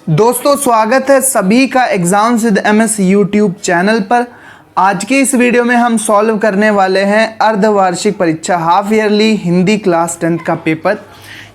दोस्तों स्वागत है सभी का एग्जाम सिद्ध एमएस यूट्यूब चैनल पर। आज के इस वीडियो में हम सॉल्व करने वाले हैं अर्धवार्षिक परीक्षा half yearly Hindi class 10th का पेपर।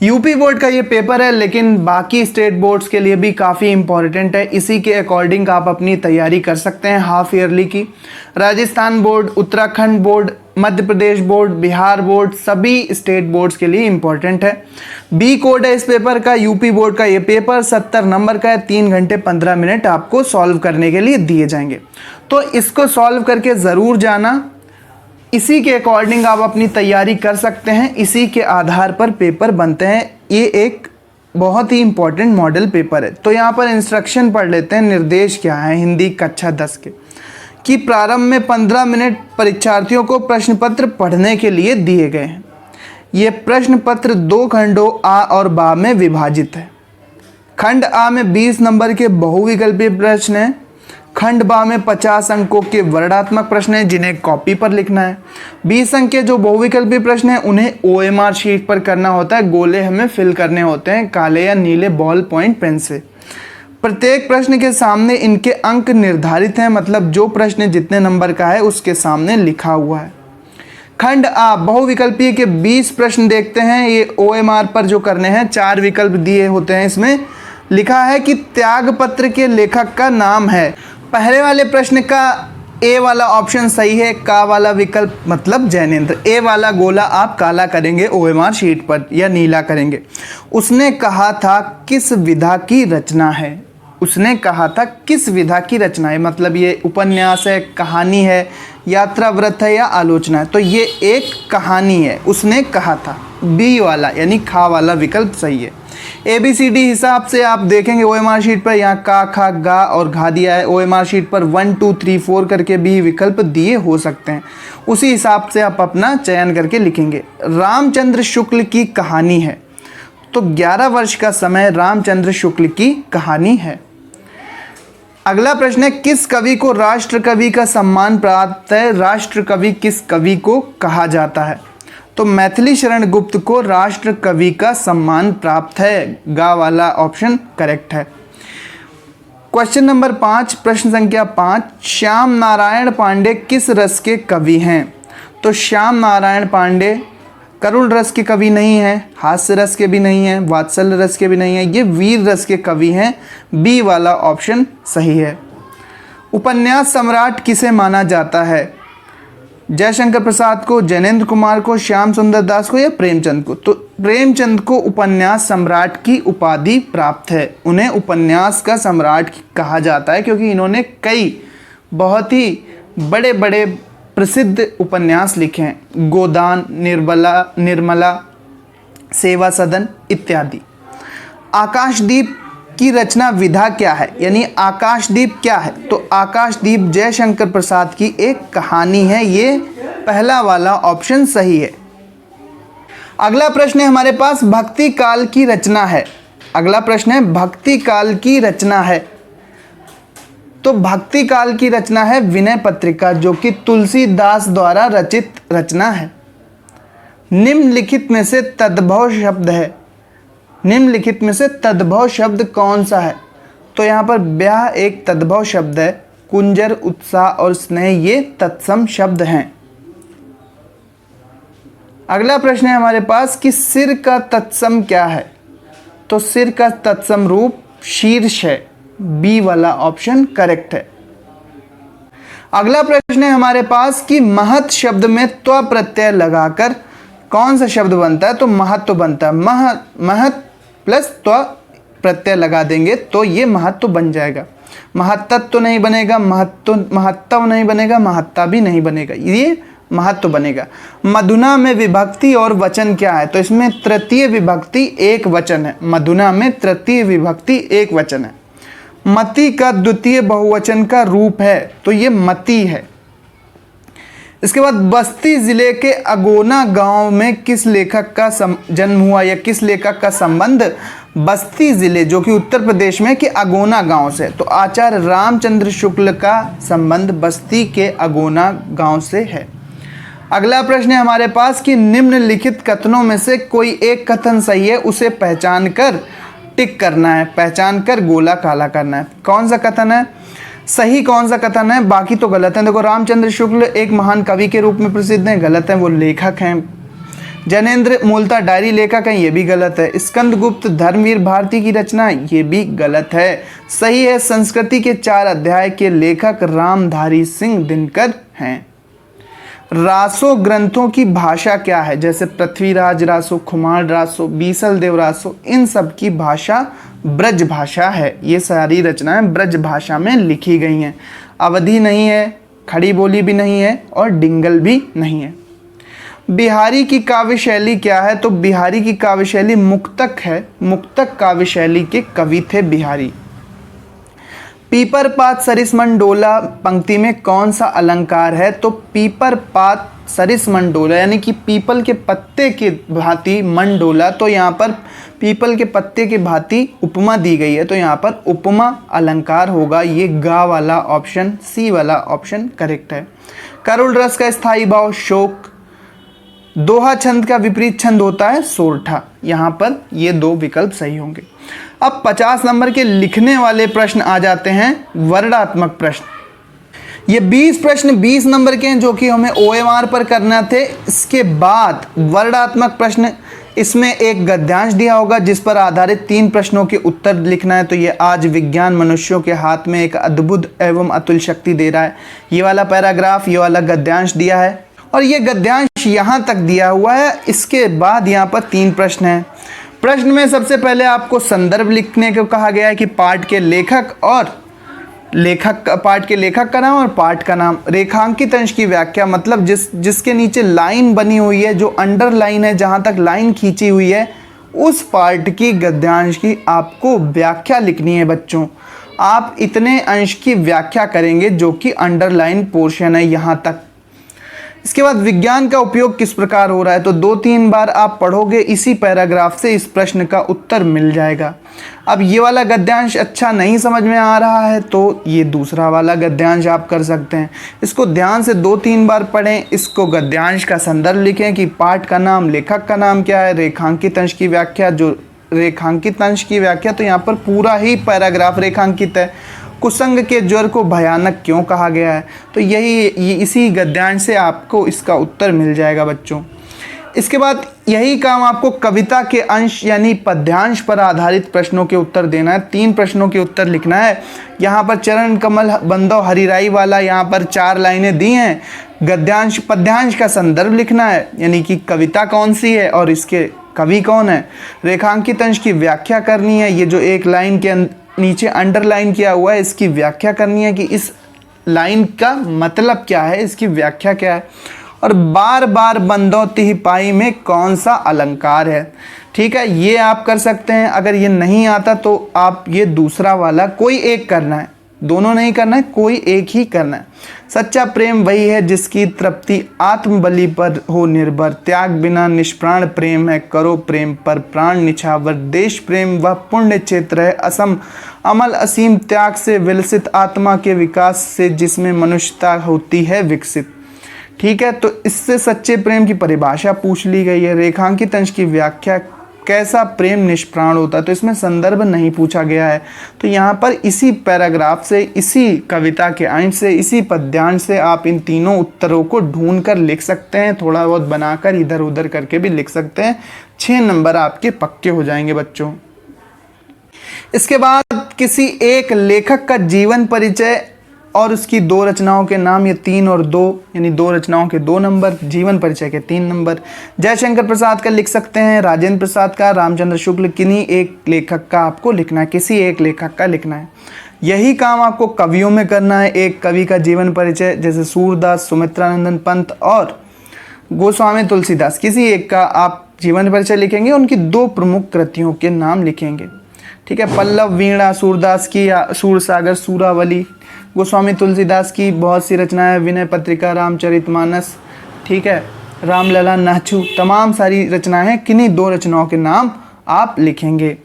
यूपी बोर्ड का ये पेपर है, लेकिन बाकी स्टेट बोर्ड्स के लिए भी काफ़ी इंपॉर्टेंट है। इसी के अकॉर्डिंग आप अपनी तैयारी कर सकते हैं हाफ ईयरली की। Rajasthan board, Uttarakhand board, Madhya Pradesh board, Bihar board, सभी स्टेट बोर्ड्स के लिए इंपॉर्टेंट है। बी कोड है इस पेपर का। यूपी बोर्ड का ये पेपर 70 नंबर का है। 3 घंटे 15 मिनट आपको सॉल्व करने के लिए दिए जाएंगे, तो इसको सॉल्व करके ज़रूर जाना। इसी के अकॉर्डिंग आप अपनी तैयारी कर सकते हैं। इसी के आधार पर पेपर बनते हैं। ये एक बहुत ही इंपॉर्टेंट मॉडल पेपर है। तो यहाँ पर इंस्ट्रक्शन पढ़ लेते हैं। निर्देश क्या है हिंदी कक्षा 10 के कि प्रारंभ में 15 मिनट परीक्षार्थियों को प्रश्न पत्र पढ़ने के लिए दिए गए हैं। ये प्रश्न पत्र 2 खंडों आ और बा में विभाजित है। खंड आ में 20 नंबर के बहुविकल्पीय प्रश्न हैं। खंड बा में 50 अंकों के वर्णात्मक प्रश्न हैं, जिन्हें कॉपी पर लिखना है। 20 अंक के जो बहुविकल्पीय प्रश्न हैं उन्हें OMR शीट पर करना होता है। गोले हमें फिल करने होते हैं काले या नीले बॉल पॉइंट पेन से। प्रत्येक प्रश्न के सामने इनके अंक निर्धारित हैं, मतलब जो प्रश्न जितने नंबर का है उसके सामने लिखा हुआ है। खंड आ बहुविकल्पीय के 20 प्रश्न देखते हैं। ये OMR पर जो करने हैं 4 विकल्प दिए होते हैं। इसमें लिखा है कि त्यागपत्र के लेखक का नाम है। पहले वाले प्रश्न का ए वाला ऑप्शन सही है, का वाला विकल्प मतलब जैनेंद्र। ए वाला गोला आप काला करेंगे OMR शीट पर या नीला करेंगे। उसने कहा था किस विधा की रचना है। उसने कहा था किस विधा की रचना है, मतलब ये उपन्यास है, कहानी है, यात्रा व्रत है या आलोचना है। तो ये एक कहानी है। उसने कहा था, बी वाला यानी खा वाला विकल्प सही है। ABCD हिसाब से आप देखेंगे OMR शीट पर यहाँ का, खा, गा और घा दिया है। OMR शीट पर 1 2 3 4 करके भी विकल्प दिए हो सकते हैं। उसी हिसाब से आप अपना चयन करके लिखेंगे। रामचंद्र शुक्ल की कहानी है, तो 11 वर्ष का समय रामचंद्र शुक्ल की कहानी है। अगला प्रश्न है किस कवि को राष्ट्र कवि का सम्मान प्राप्त है। राष्ट्र कवि किस कवि को कहा जाता है, तो मैथिली शरण गुप्त को राष्ट्र कवि का सम्मान प्राप्त है। गा वाला ऑप्शन करेक्ट है। क्वेश्चन नंबर 5, प्रश्न संख्या 5, श्याम नारायण पांडे किस रस के कवि हैं। तो श्याम नारायण पांडे करुण रस के कवि नहीं हैं, हास्य रस के भी नहीं हैं, वात्सल्य रस के भी नहीं हैं, ये वीर रस के कवि हैं। बी वाला ऑप्शन सही है। उपन्यास सम्राट किसे माना जाता है। जयशंकर प्रसाद को, जैनेंद्र कुमार को, श्याम सुंदर दास को या प्रेमचंद को। तो प्रेमचंद को उपन्यास सम्राट की उपाधि प्राप्त है। उन्हें उपन्यास का सम्राट कहा जाता है क्योंकि इन्होंने कई बहुत ही बड़े बड़े प्रसिद्ध उपन्यास लिखे हैं। गोदान, निर्मला, सेवा सदन इत्यादि। आकाशदीप की रचना विधा क्या है, यानी आकाशदीप क्या है। तो आकाशदीप जयशंकर प्रसाद की एक कहानी है। ये पहला वाला ऑप्शन सही है। अगला प्रश्न है हमारे पास भक्ति काल की रचना है। अगला प्रश्न है भक्ति काल की रचना है। तो भक्ति काल की रचना है विनय पत्रिका, जो कि तुलसीदास द्वारा रचित रचना है। निम्नलिखित में से तद्भव शब्द है। निम्नलिखित में से तद्भव शब्द कौन सा है। तो यहाँ पर ब्याह एक तद्भव शब्द है। कुंजर, उत्साह और स्नेह ये तत्सम शब्द हैं। अगला प्रश्न है हमारे पास कि सिर का तत्सम क्या है। तो सिर का तत्सम रूप शीर्ष है। बी वाला ऑप्शन करेक्ट है। अगला प्रश्न है हमारे पास कि महत् शब्द में त्व प्रत्यय लगाकर कौन सा शब्द बनता है। तो महत्व बनता है। महत् प्लस त्व प्रत्यय लगा देंगे तो ये महत्व बन जाएगा। महत्त्व नहीं बनेगा, महत्व नहीं बनेगा, महत्ता भी नहीं बनेगा, ये महत्व बनेगा। मधुना में विभक्ति और वचन क्या है। तो इसमें तृतीय विभक्ति एक वचन है। मधुना में तृतीय विभक्ति एक वचन है। मति का द्वितीय बहुवचन का रूप है, तो ये मति है। इसके बाद बस्ती जिले के अगोना गांव में किस लेखक का जन्म हुआ या किस लेखक का संबंध बस्ती जिले जो कि उत्तर प्रदेश में कि अगोना गांव से। तो आचार्य रामचंद्र शुक्ल का संबंध बस्ती के अगोना गांव से है। अगला प्रश्न है हमारे पास कि निम्नलिखित कथनों में से कोई एक कथन सही है, उसे पहचान कर टिक करना है, पहचान कर गोला काला करना है। कौन सा कथन है सही, कौन सा कथन है बाकी तो गलत है। देखो, रामचंद्र शुक्ल एक महान कवि के रूप में प्रसिद्ध हैं, गलत है, वो लेखक हैं। जैनेन्द्र मूलतः डायरी लेखक हैं, ये भी गलत है। स्कंदगुप्त धर्मवीर भारती की रचना, ये भी गलत है। सही है, संस्कृति के 4 अध्याय के लेखक रामधारी सिंह दिनकर हैं। रासो ग्रंथों की भाषा क्या है? जैसे पृथ्वीराज रासो, खुमार रासो, बीसल देव रासो, इन सब की भाषा ब्रज भाषा है। ये सारी रचनाएं ब्रज भाषा में लिखी गई हैं। अवधि नहीं है, खड़ी बोली भी नहीं है और डिंगल भी नहीं है। बिहारी की काव्य शैली क्या है? तो बिहारी की काव्य शैली मुक्तक है। मुक्तक काव्य शैली के कवि थे बिहारी। पीपर पात सरिस मंडोला पंक्ति में कौन सा अलंकार है? तो पीपर पात सरिस मंडोला यानी कि पीपल के पत्ते के भांति मंडोला, तो यहाँ पर पीपल के पत्ते के भांति उपमा दी गई है, तो यहाँ पर उपमा अलंकार होगा। ये गा वाला ऑप्शन, सी वाला ऑप्शन करेक्ट है। करुण रस का स्थायी भाव शोक। दोहा छंद का विपरीत छंद होता है सोरठा। यहाँ पर ये 2 विकल्प सही होंगे। अब 50 नंबर के लिखने वाले प्रश्न आ जाते हैं, वर्णात्मक प्रश्न। ये 20 प्रश्न 20 नंबर के हैं जो कि हमें OMR पर करना थे। इसके बाद वर्णात्मक प्रश्न, इसमें एक गद्यांश दिया होगा जिस पर आधारित 3 प्रश्नों के उत्तर लिखना है। तो ये आज विज्ञान मनुष्यों के हाथ में एक अद्भुत एवं अतुल शक्ति दे रहा है। ये वाला पैराग्राफ, ये वाला गद्यांश दिया है और ये गद्यांश यहाँ तक दिया हुआ है। इसके बाद यहाँ पर 3 प्रश्न हैं। प्रश्न में सबसे पहले आपको संदर्भ लिखने को कहा गया है कि पाठ के लेखक और पाठ के लेखक का नाम और पाठ का नाम। रेखांकित अंश की व्याख्या, मतलब जिसके नीचे लाइन बनी हुई है, जो अंडरलाइन है, जहाँ तक लाइन खींची हुई है, उस पार्ट की गद्यांश की आपको व्याख्या लिखनी है बच्चों। आप इतने अंश की व्याख्या करेंगे जो कि अंडरलाइन पोर्शन है यहाँ तक। इसके बाद विज्ञान का उपयोग किस प्रकार हो रहा है? तो 2-3 बार आप पढ़ोगे, इसी पैराग्राफ से इस प्रश्न का उत्तर मिल जाएगा। अब ये वाला गद्यांश अच्छा नहीं समझ में आ रहा है तो ये दूसरा वाला गद्यांश आप कर सकते हैं। इसको ध्यान से 2-3 बार पढ़ें। इसको गद्यांश का संदर्भ लिखें कि पाठ का नाम, लेखक का नाम क्या है, रेखांकित अंश की व्याख्या। जो रेखांकित अंश की व्याख्या, तो यहाँ पर पूरा ही पैराग्राफ रेखांकित है। कुसंग के ज्वर को भयानक क्यों कहा गया है? तो इसी गद्यांश से आपको इसका उत्तर मिल जाएगा बच्चों। इसके बाद यही काम आपको कविता के अंश यानी पद्यांश पर आधारित प्रश्नों के उत्तर देना है। 3 प्रश्नों के उत्तर लिखना है। यहाँ पर चरण कमल बंदो हरिराई वाला यहाँ पर 4 लाइनें दी हैं। गद्यांश पद्यांश का संदर्भ लिखना है, यानी कि कविता कौन सी है और इसके कवि कौन है। रेखांकित अंश की व्याख्या करनी है। ये जो एक लाइन के नीचे अंडरलाइन किया हुआ है, इसकी व्याख्या करनी है कि इस लाइन का मतलब क्या है, इसकी व्याख्या क्या है। और बार बार बंदो तिह पाई में कौन सा अलंकार है। ठीक है, ये आप कर सकते हैं। अगर ये नहीं आता तो आप ये दूसरा वाला कोई एक करना है, दोनों नहीं करना है, कोई एक ही करना है। सच्चा प्रेम वही है जिसकी तृप्ति आत्मबलि पर हो निर्भर। त्याग बिना निष्प्राण प्रेम है, करो प्रेम पर प्राण निछावर। देश प्रेम वह पुण्य क्षेत्र है, असम अमल असीम त्याग से विलसित। आत्मा के विकास से जिसमें मनुष्यता होती है विकसित। ठीक है, तो इससे सच्चे प्रेम की परिभाषा पूछ ली गई है। रेखांकित अंश की व्याख्या, कैसा प्रेम निष्प्राण होता है, तो इसमें संदर्भ नहीं पूछा गया है। तो यहाँ पर इसी पैराग्राफ से, इसी कविता के अंश से, इसी पद्यांश से आप इन तीनों उत्तरों को ढूंढ कर लिख सकते हैं। थोड़ा बहुत बनाकर इधर उधर करके भी लिख सकते हैं। 6 नंबर आपके पक्के हो जाएंगे बच्चों। इसके बाद किसी एक लेखक का जीवन परिचय और उसकी 2 रचनाओं के नाम। ये 3 और 2 यानी 2 रचनाओं के 2 नंबर, जीवन परिचय के 3 नंबर। जयशंकर प्रसाद का लिख सकते हैं, राजेंद्र प्रसाद का, रामचंद्र शुक्ल, किन्हीं एक लेखक का आपको लिखना है, किसी एक लेखक का लिखना है। यही काम आपको कवियों में करना है। एक कवि का जीवन परिचय, जैसे सूरदास, सुमित्रानंदन पंत और गोस्वामी तुलसीदास, किसी एक का आप जीवन परिचय लिखेंगे, उनकी 2 प्रमुख कृतियों के नाम लिखेंगे। ठीक है, पल्लव वीणा सूरदास की, या सूरसागर, सूरावली। गोस्वामी तुलसीदास की बहुत सी रचनाएं, विनय पत्रिका, रामचरितमानस, ठीक है, रामलला, नाचू, तमाम सारी रचनाएं हैं। किन्हीं 2 रचनाओं के नाम आप लिखेंगे।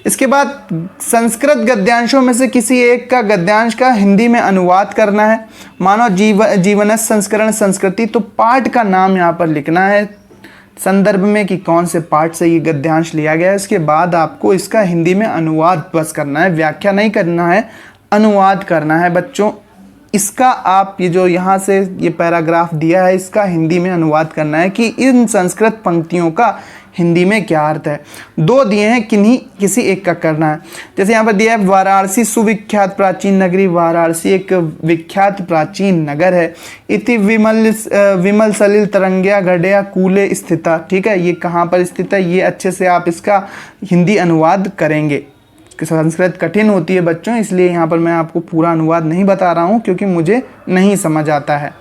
इसके बाद संस्कृत गद्यांशों में से किसी एक का गद्यांश का हिंदी में अनुवाद करना है। मानव जीवनस संस्करण संस्कृति, तो पाठ का नाम यहाँ पर लिखना है। संदर्भ में कि कौन से पाठ से ये गद्यांश लिया गया है। इसके बाद आपको इसका हिंदी में अनुवाद बस करना है, व्याख्या नहीं करना है, अनुवाद करना है बच्चों। इसका आप ये जो यहाँ से ये पैराग्राफ दिया है इसका हिंदी में अनुवाद करना है कि इन संस्कृत पंक्तियों का हिंदी में क्या अर्थ है। 2 दिए हैं, किसी एक का करना है। जैसे यहाँ पर दिया है वाराणसी सुविख्यात प्राचीन नगरी, वाराणसी एक विख्यात प्राचीन नगर है। इति विमल सलिल तरंग्या घड़या कूले स्थिता, ठीक है, ये कहाँ पर स्थित है, ये अच्छे से आप इसका हिंदी अनुवाद करेंगे। संस्कृत कठिन होती है बच्चों, इसलिए यहाँ पर मैं आपको पूरा अनुवाद नहीं बता रहा हूँ क्योंकि मुझे नहीं समझ आता है।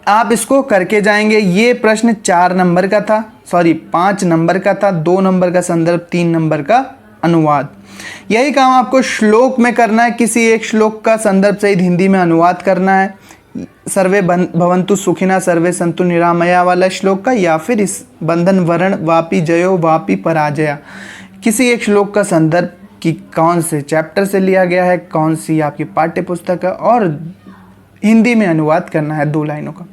आप इसको करके जाएंगे। ये प्रश्न 4 नंबर का था, 5 नंबर का था, 2 नंबर का संदर्भ, 3 नंबर का अनुवाद। यही काम आपको श्लोक में करना है। किसी एक श्लोक का संदर्भ सहित हिंदी में अनुवाद करना है। सर्वे भवन्तु सुखिना सर्वे सन्तु निरामया वाला श्लोक का, या फिर इस बंधन वरण वापि जयो वापि पराजया, किसी एक श्लोक का संदर्भ कि कौन से चैप्टर से लिया गया है, कौन सी आपकी पाठ्य पुस्तक है, और हिंदी में अनुवाद करना है 2 लाइनों का।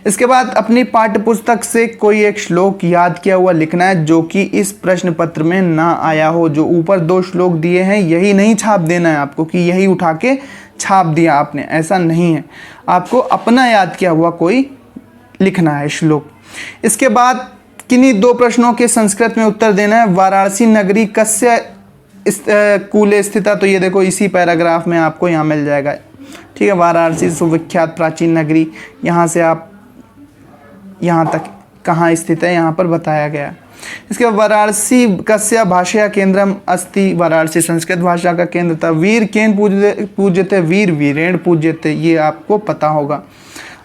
इसके बाद अपनी पाठ्य पुस्तक से कोई एक श्लोक याद किया हुआ लिखना है जो कि इस प्रश्न पत्र में ना आया हो। जो ऊपर 2 श्लोक दिए हैं यही नहीं छाप देना है आपको कि यही उठा के छाप दिया आपने, ऐसा नहीं है। आपको अपना याद किया हुआ कोई लिखना है श्लोक। इसके बाद किन्हीं 2 प्रश्नों के संस्कृत में उत्तर देना है। वाराणसी नगरी कस्य कूले स्थिता, तो ये देखो इसी पैराग्राफ में आपको यहाँ मिल जाएगा, ठीक है। वाराणसी सुविख्यात प्राचीन नगरी, यहाँ से आप यहाँ तक कहाँ स्थित है यहाँ पर बताया गया है। इसके बाद वाराणसी कस्य भाषया केंद्रम अस्ति, वाराणसी संस्कृत भाषा का केंद्र था। वीर केन पूज्यते, वीर वीरेण पूज्यते, ये आपको पता होगा।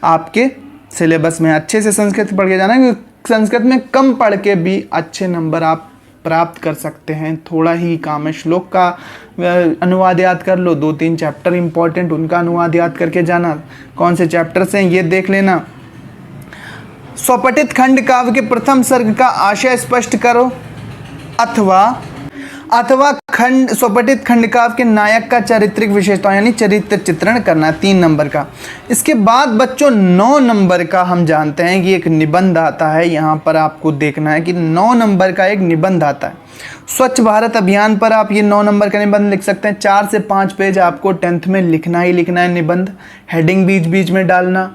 आपके सिलेबस में अच्छे से संस्कृत पढ़ के जाना है, संस्कृत में कम पढ़ के भी अच्छे नंबर आप प्राप्त कर सकते हैं। थोड़ा ही काम है, श्लोक का अनुवाद याद कर लो, 2-3 चैप्टर इंपॉर्टेंट उनका अनुवाद याद करके जाना। कौन से चैप्टर से ये देख लेना। स्वपठित खंड काव्य के प्रथम सर्ग का आशय स्पष्ट करो, अथवा स्वपठित खंड काव्य के नायक का चारित्रिक विशेषता यानी चरित्र चित्रण करना, 3 नंबर का। इसके बाद बच्चों 9 नंबर का हम जानते हैं कि एक निबंध आता है। यहाँ पर आपको देखना है कि 9 नंबर का एक निबंध आता है। स्वच्छ भारत अभियान पर आप ये 9 नंबर का निबंध लिख सकते हैं। 4 से 5 पेज आपको 10th में लिखना ही लिखना है निबंध। हेडिंग बीच बीच में डालना,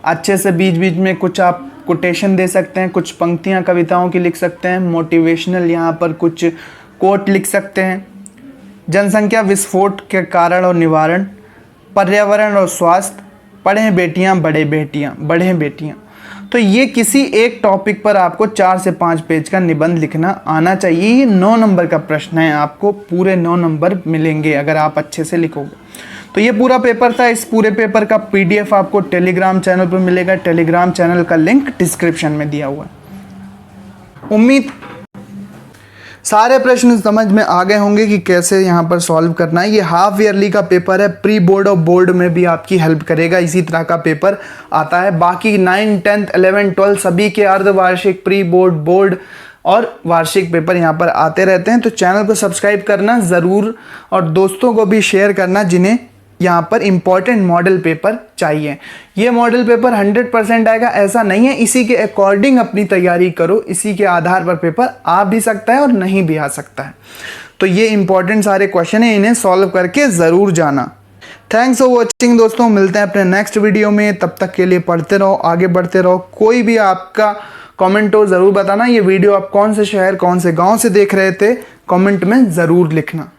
अच्छे से बीच बीच में कुछ आप कोटेशन दे सकते हैं, कुछ पंक्तियाँ कविताओं की लिख सकते हैं, मोटिवेशनल यहाँ पर कुछ कोट लिख सकते हैं। जनसंख्या विस्फोट के कारण और निवारण, पर्यावरण और स्वास्थ्य, पढ़ें बेटियां बढ़े बेटियां। तो ये किसी एक टॉपिक पर आपको 4 से 5 पेज का निबंध लिखना आना चाहिए। ये 9 नंबर का प्रश्न है, आपको पूरे 9 नंबर मिलेंगे अगर आप अच्छे से लिखोगे। तो ये पूरा पेपर था। इस पूरे पेपर का PDF आपको टेलीग्राम चैनल पर मिलेगा। टेलीग्राम चैनल का लिंक डिस्क्रिप्शन में दिया हुआ है। उम्मीद सारे प्रश्न समझ में आ गए होंगे कि कैसे यहाँ पर सॉल्व करना है। ये हाफ ईयरली का पेपर है, प्री बोर्ड और बोर्ड में भी आपकी हेल्प करेगा। इसी तरह का पेपर आता है। बाकी 9, 10, 11, 12 सभी के अर्धवार्षिक, प्री बोर्ड, बोर्ड और वार्षिक पेपर यहाँ पर आते रहते हैं। तो चैनल को सब्सक्राइब करना ज़रूर और दोस्तों को भी शेयर करना जिन्हें यहाँ पर इम्पॉर्टेंट मॉडल पेपर चाहिए। ये मॉडल पेपर 100% आएगा ऐसा नहीं है, इसी के अकॉर्डिंग अपनी तैयारी करो। इसी के आधार पर पेपर आ भी सकता है और नहीं भी आ सकता है। तो ये इम्पॉर्टेंट सारे क्वेश्चन हैं, इन्हें सॉल्व करके ज़रूर जाना। थैंक्स फॉर वॉचिंग दोस्तों, मिलते हैं अपने नेक्स्ट वीडियो में। तब तक के लिए पढ़ते रहो, आगे बढ़ते रहो। कोई भी आपका कमेंट हो ज़रूर बताना। ये वीडियो आप कौन से शहर, कौन से गाँव से देख रहे थे, कमेंट में ज़रूर लिखना।